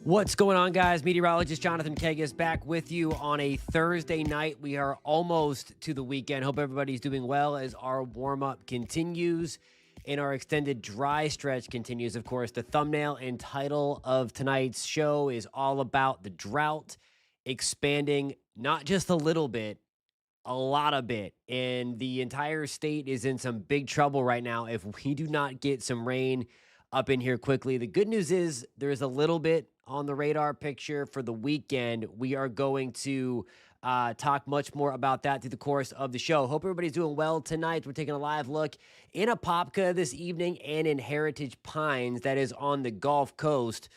What's going on, guys? Meteorologist Jonathan Kegges back with you on a Thursday night. We are almost to the weekend. Hope everybody's doing well as our warm-up continues and our extended dry stretch continues. Of course, the thumbnail and title of tonight's show is all about the drought expanding not just a little bit, a lot of bit. And the entire state is in some big trouble right now if we do not get some rain up in here quickly. The good news is there's a little bit on the radar picture for the weekend. We are going to talk much more about that through the course of the show. Hope everybody's doing well tonight. We're taking a live look in Apopka this evening and in Heritage Pines, that is on the Gulf Coast.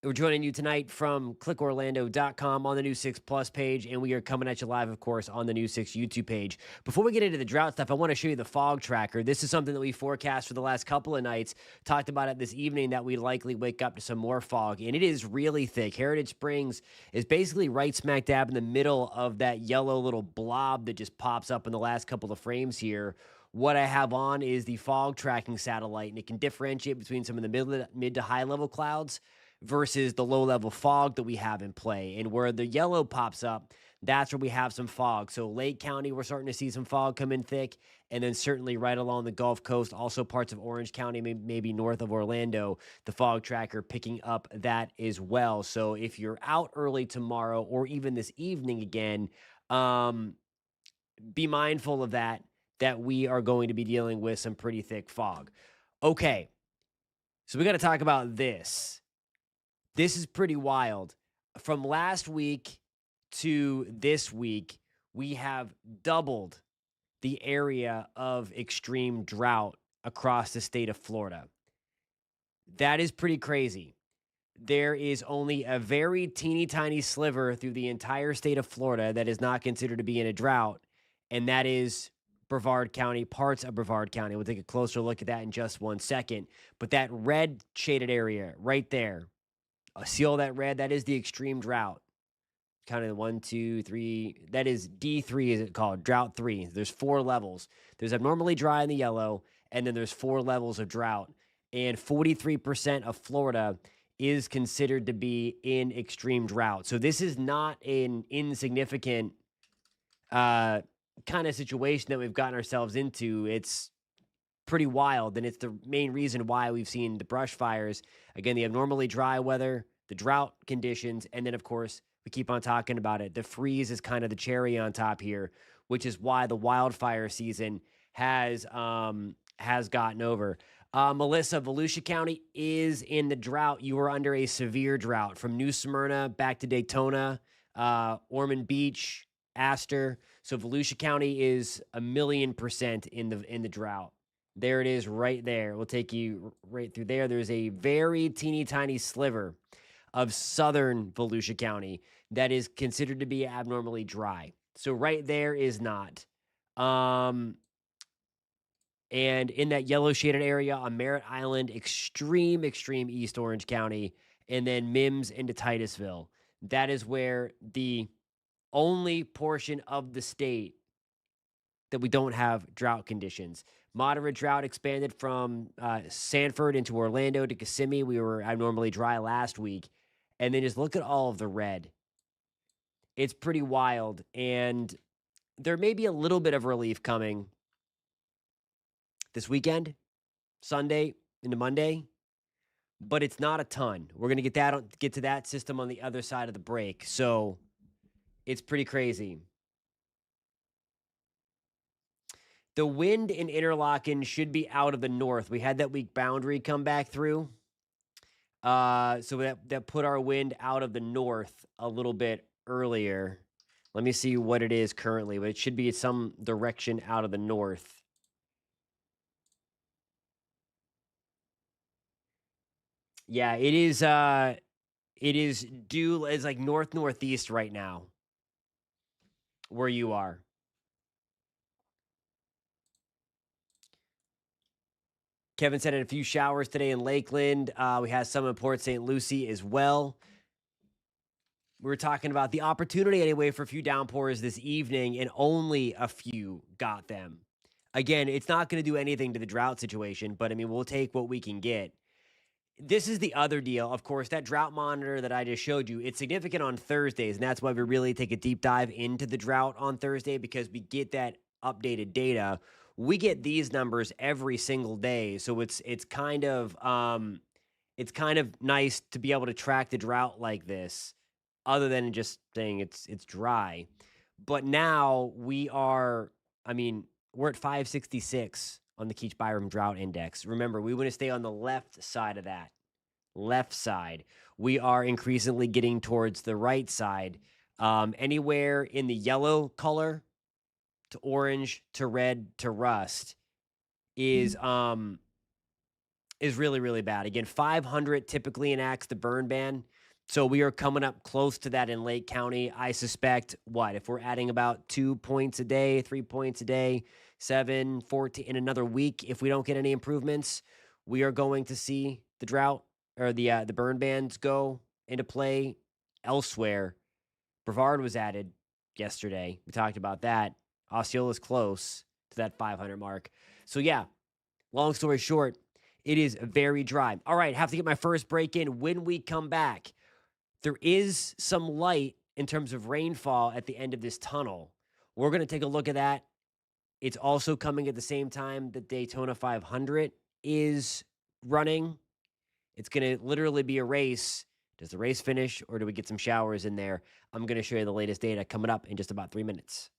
We're joining you tonight from clickorlando.com on the News 6 Plus page, and we are coming at you live, of course, on the News 6 YouTube page. Before we get into the drought stuff, I want to show you the fog tracker. This is something that we forecast for the last couple of nights. Talked about it this evening that we likely wake up to some more fog, and it is really thick. Heritage Springs is basically right smack dab in the middle of that yellow little blob that just pops up in the last couple of frames here. What I have on is the fog tracking satellite, and it can differentiate between some of the mid to high level clouds versus the low-level fog that we have in play. And where the yellow pops up, that's where we have some fog. So Lake County, we're starting to see some fog come in thick, and then certainly right along the Gulf Coast, also parts of Orange County, maybe north of Orlando, the fog tracker picking up that as well. So if you're out early tomorrow or even this evening again, be mindful of that we are going to be dealing with some pretty thick fog. Okay, so we got to talk about this. This is pretty wild. From last week to this week, we have doubled the area of extreme drought across the state of Florida. That is pretty crazy. There is only a very teeny tiny sliver through the entire state of Florida that is not considered to be in a drought, and that is Brevard County, parts of Brevard County. We'll take a closer look at that in just 1 second. But that red shaded area right there, see all that red? That is the extreme drought. Kind of 1, 2, 3. That is D3, is it called? Drought 3. There's 4 levels. There's abnormally dry in the yellow, and then there's 4 levels of drought. And 43% of Florida is considered to be in extreme drought. So this is not an insignificant kind of situation that we've gotten ourselves into. It's pretty wild, and it's the main reason why we've seen the brush fires. Again, the abnormally dry weather, the drought conditions, and then, of course, we keep on talking about it. The freeze is kind of the cherry on top here, which is why the wildfire season has gotten over. Melissa, Volusia County is in the drought. You are under a severe drought from New Smyrna back to Daytona, Ormond Beach, Astor. So Volusia County is 1,000,000% in the drought. There it is right there. We'll take you right through there. There's a very teeny tiny sliver of southern Volusia County that is considered to be abnormally dry. So right there is not. And in that yellow shaded area on Merritt Island, extreme East Orange County, and then Mims into Titusville. That is where the only portion of the state that we don't have drought conditions. Moderate drought expanded from Sanford into Orlando to Kissimmee. We were abnormally dry last week. And then just look at all of the red. It's pretty wild. And there may be a little bit of relief coming this weekend, Sunday into Monday, but it's not a ton. We're going to get to that system on the other side of the break. So it's pretty crazy. The wind in Interlaken should be out of the north. We had that weak boundary come back through. So that put our wind out of the north a little bit earlier. Let me see what it is currently, but it should be some direction out of the north. Yeah, it is it's like northeast right now where you are. Kevin said in a few showers today in Lakeland. We had some in Port St. Lucie as well. We were talking about the opportunity anyway for a few downpours this evening, and only a few got them. Again, it's not going to do anything to the drought situation, but I mean, we'll take what we can get. this is the other deal. Of course, that drought monitor that I just showed you, it's significant on Thursdays, and that's why we really take a deep dive into the drought on Thursday, because we get that updated data. We get these numbers every single day, so it's kind of nice to be able to track the drought like this, other than just saying it's dry. But now I mean, we're at 566 on the Keach Byram Drought Index. Remember, we want to stay on the left side of that. Left side. We are increasingly getting towards the right side. Anywhere in the yellow color to orange to red to rust is really, really bad. Again, 500 typically enacts the burn ban. So we are coming up close to that in Lake County. I suspect, if we're adding about 2 points a day, 3 points a day, 7, 14, in another week, if we don't get any improvements, we are going to see the drought or the burn bans go into play elsewhere. Brevard was added yesterday. We talked about that. Osceola's close to that 500 mark. So yeah, long story short, it is very dry. All right, have to get my first break in. When we come back, there is some light in terms of rainfall at the end of this tunnel. We're going to take a look at that. It's also coming at the same time that Daytona 500 is running. It's going to literally be a race. Does the race finish, or do we get some showers in there? I'm going to show you the latest data coming up in just about 3 minutes.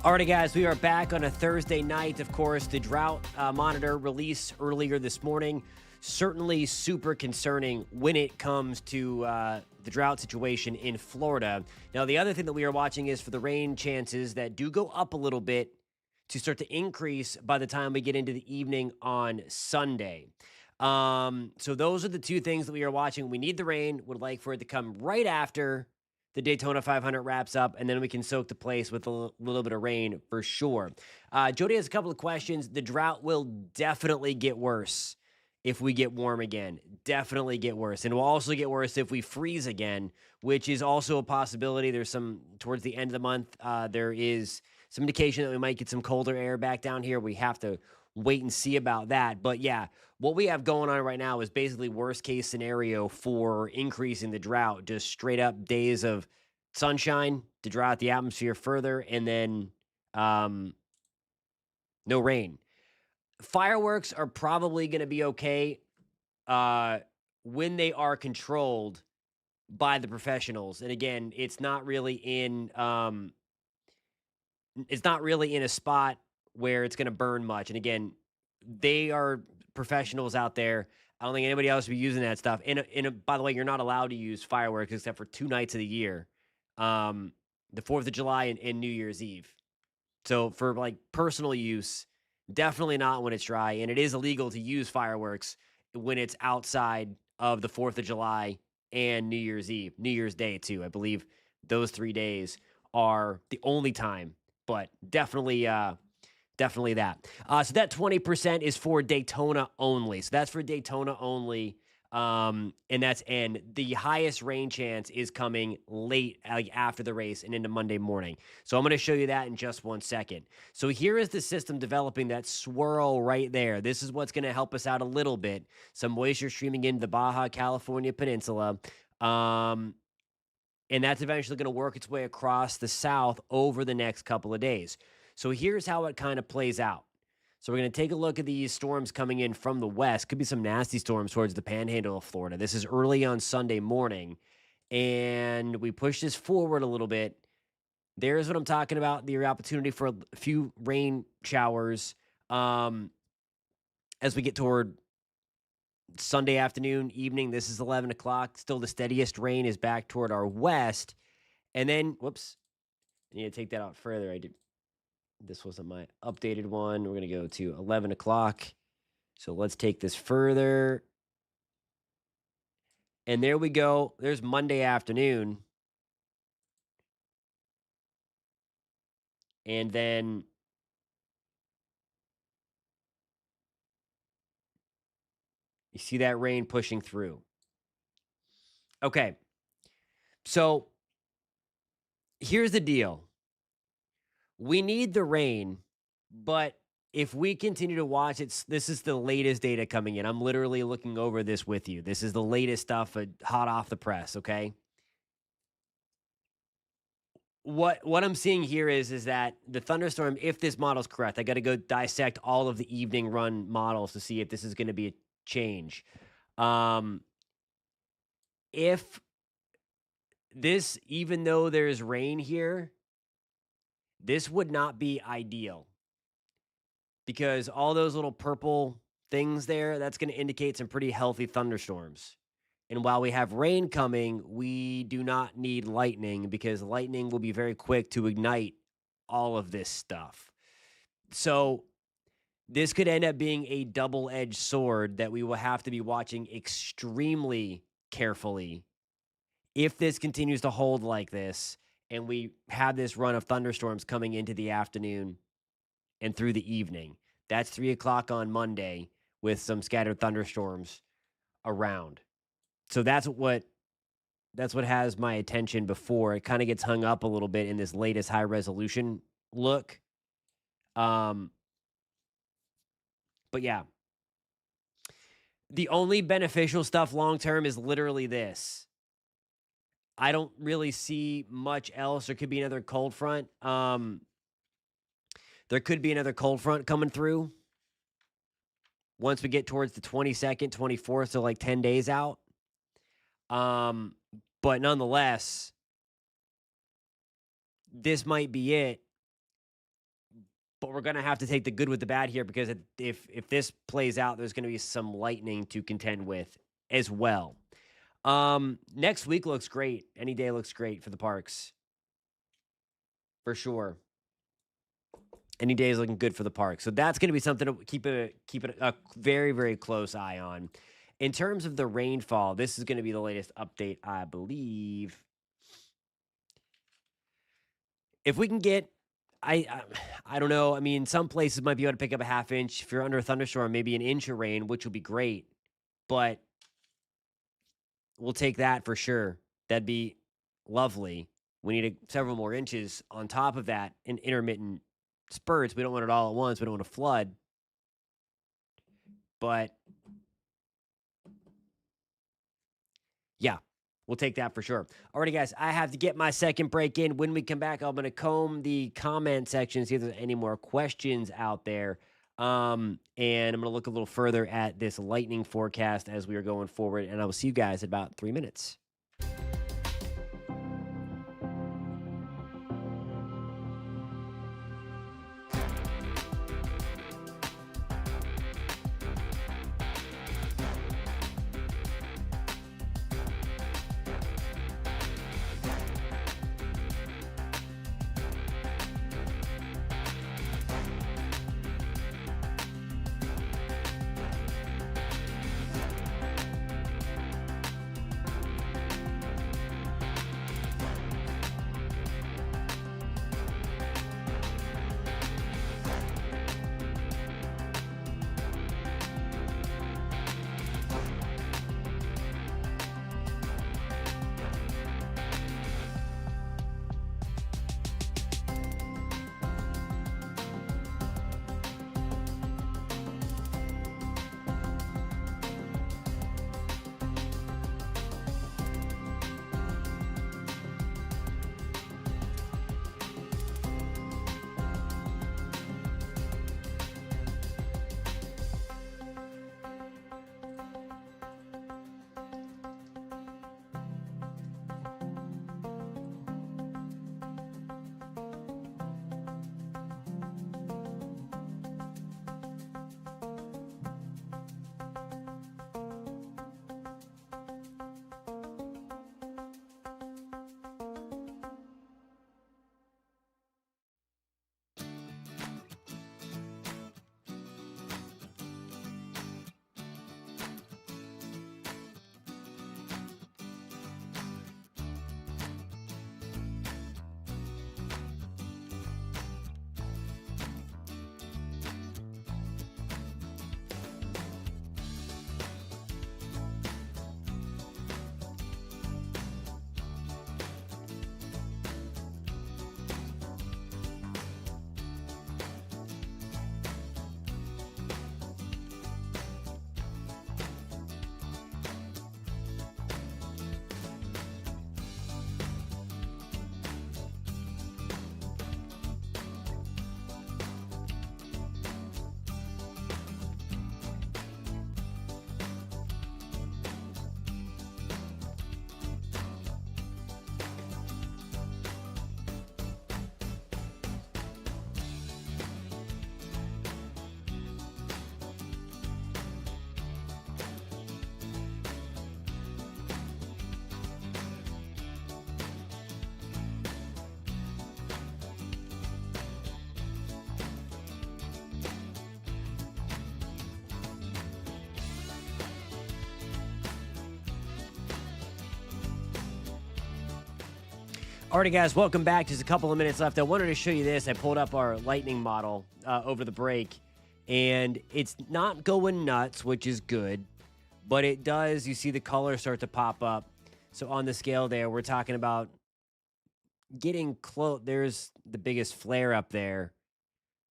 Alrighty, guys, we are back on a Thursday night. Of course, the drought monitor released earlier this morning. Certainly super concerning when it comes to the drought situation in Florida. Now, the other thing that we are watching is for the rain chances that do go up a little bit to start to increase by the time we get into the evening on Sunday. So those are the two things that we are watching. We need the rain, would like for it to come right after the Daytona 500 wraps up, and then we can soak the place with a little bit of rain for sure. Jody has a couple of questions. The drought will definitely get worse if we get warm again. Definitely get worse. And will also get worse if we freeze again, which is also a possibility. There's some, towards the end of the month, there is some indication that we might get some colder air back down here. We have to wait and see about that. But yeah, what we have going on right now is basically worst case scenario for increasing the drought. Just straight up days of sunshine to dry out the atmosphere further, and then no rain. Fireworks are probably going to be okay when they are controlled by the professionals. And again, it's not really in a spot where it's going to burn much. And again, they are professionals out there. I don't think anybody else will be using that stuff. By the way, you're not allowed to use fireworks except for 2 nights of the year, the 4th of July and New Year's Eve. So for like personal use, definitely not when it's dry. And it is illegal to use fireworks when it's outside of the 4th of July and New Year's Eve, New Year's Day too. I believe those 3 days are the only time, but definitely that. So that 20% is for Daytona only. So that's for Daytona only. And the highest rain chance is coming late, like after the race and into Monday morning. So I'm going to show you that in just 1 second. So here is the system developing, that swirl right there. This is what's going to help us out a little bit. Some moisture streaming into the Baja California Peninsula. And that's eventually going to work its way across the south over the next couple of days. So here's how it kind of plays out. So we're going to take a look at these storms coming in from the west. Could be some nasty storms towards the panhandle of Florida. This is early on Sunday morning. And we push this forward a little bit. There's what I'm talking about, the opportunity for a few rain showers as we get toward Sunday afternoon, evening. This is 11 o'clock. Still the steadiest rain is back toward our west. And then, whoops, I need to take that out further. This wasn't my updated one. We're going to go to 11 o'clock. So let's take this further. And there we go. There's Monday afternoon. And then you see that rain pushing through. Okay. So here's the deal. We need the rain, but if we continue to watch it, this is the latest data coming in. I'm literally looking over this with you. This is the latest stuff, hot off the press, okay? What I'm seeing here is that the thunderstorm, if this model's correct, I got to go dissect all of the evening run models to see if this is going to be a change. If this, even though there's rain here, this would not be ideal, because all those little purple things there, that's going to indicate some pretty healthy thunderstorms. And while we have rain coming, we do not need lightning, because lightning will be very quick to ignite all of this stuff. So this could end up being a double-edged sword that we will have to be watching extremely carefully if this continues to hold like this and we have this run of thunderstorms coming into the afternoon and through the evening. That's 3 o'clock on Monday with some scattered thunderstorms around. So that's what has my attention before it kind of gets hung up a little bit in this latest high resolution look. But yeah, the only beneficial stuff long term is literally this. I don't really see much else. There could be another cold front. There could be another cold front coming through once we get towards the 22nd, 24th, so like 10 days out. But nonetheless, this might be it. But we're going to have to take the good with the bad here, because if this plays out, there's going to be some lightning to contend with as well. Next week looks great. Any day looks great for the parks. For sure. Any day is looking good for the park. So that's going to be something to keep it a very, very close eye on. In terms of the rainfall, this is going to be the latest update, I believe. If we can get, I don't know. I mean, some places might be able to pick up a half inch. If you're under a thunderstorm, maybe an inch of rain, which will be great. But we'll take that for sure. That'd be lovely. We need several more inches on top of that in intermittent spurts. We don't want it all at once. We don't want to flood. But yeah, we'll take that for sure. Alrighty, guys, I have to get my second break in. When we come back, I'm going to comb the comment section, see if there's any more questions out there. And I'm going to look a little further at this lightning forecast as we are going forward. And I will see you guys in about 3 minutes. Alrighty, guys, welcome back. Just a couple of minutes left. I wanted to show you this. I pulled up our lightning model over the break, and it's not going nuts, which is good, but it does. You see the colors start to pop up. So on the scale there, we're talking about getting close. There's the biggest flare up there,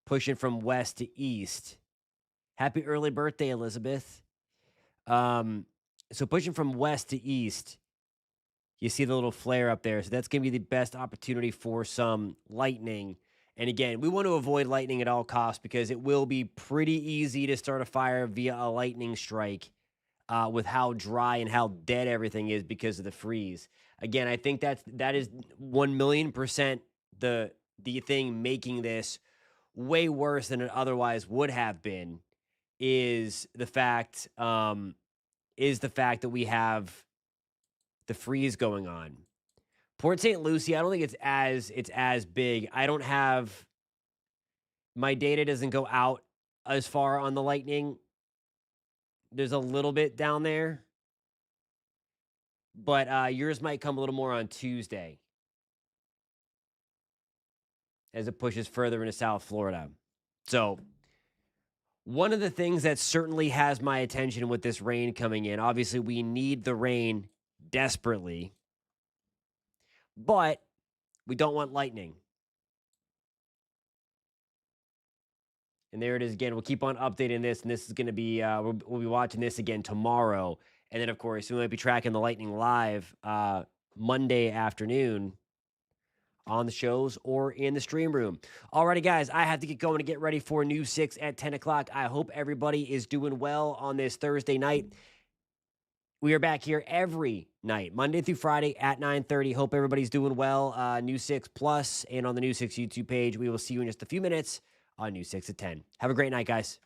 pushing from west to east. Happy early birthday, Elizabeth. So pushing from west to east. You see the little flare up there. So that's going to be the best opportunity for some lightning. And again, we want to avoid lightning at all costs because it will be pretty easy to start a fire via a lightning strike with how dry and how dead everything is because of the freeze. Again, I think that is 1,000,000% the thing making this way worse than it otherwise would have been is the fact that we have the freeze going on. Port St. Lucie, I don't think it's as big. I don't have My data doesn't go out as far on the lightning. There's a little bit down there, but yours might come a little more on Tuesday as it pushes further into South Florida. So, one of the things that certainly has my attention with this rain coming in, obviously, we need the rain desperately, but we don't want lightning. And there it is again. We'll keep on updating this, and this is going to be, we'll be watching this again tomorrow. And then, of course, we might be tracking the lightning live Monday afternoon on the shows or in the stream room. Alrighty, guys, I have to get going to get ready for News 6 at 10 o'clock. I hope everybody is doing well on this Thursday night. We are back here every night, Monday through Friday at 9:30. Hope everybody's doing well. News 6 Plus and on the News 6 YouTube page. We will see you in just a few minutes on News 6 at 10. Have a great night, guys.